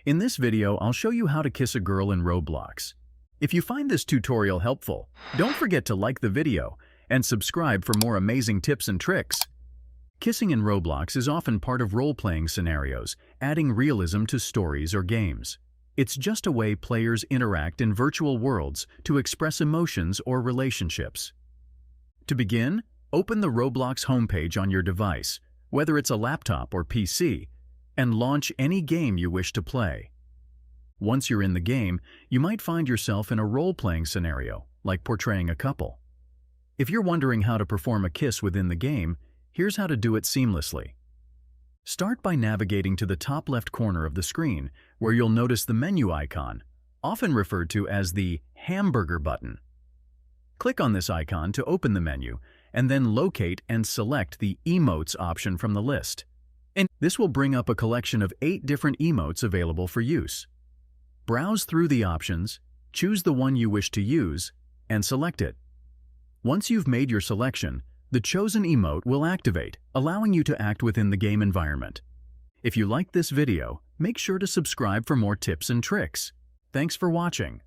In this video, I'll show you how to kiss a girl in Roblox. If you find this tutorial helpful, don't forget to like the video and subscribe for more amazing tips and tricks. Kissing in Roblox is often part of role-playing scenarios, adding realism to stories or games. It's just a way players interact in virtual worlds to express emotions or relationships. To begin, open the Roblox homepage on your device, whether it's a laptop or PC, and launch any game you wish to play. Once you're in the game, you might find yourself in a role-playing scenario, like portraying a couple. If you're wondering how to perform a kiss within the game, here's how to do it seamlessly. Start by navigating to the top left corner of the screen, where you'll notice the menu icon, often referred to as the hamburger button. Click on this icon to open the menu, and then locate and select the emotes option from the list. And this will bring up a collection of 8 different emotes available for use. Browse through the options, choose the one you wish to use, and select it. Once you've made your selection, the chosen emote will activate, allowing you to act within the game environment. If you liked this video, make sure to subscribe for more tips and tricks. Thanks for watching.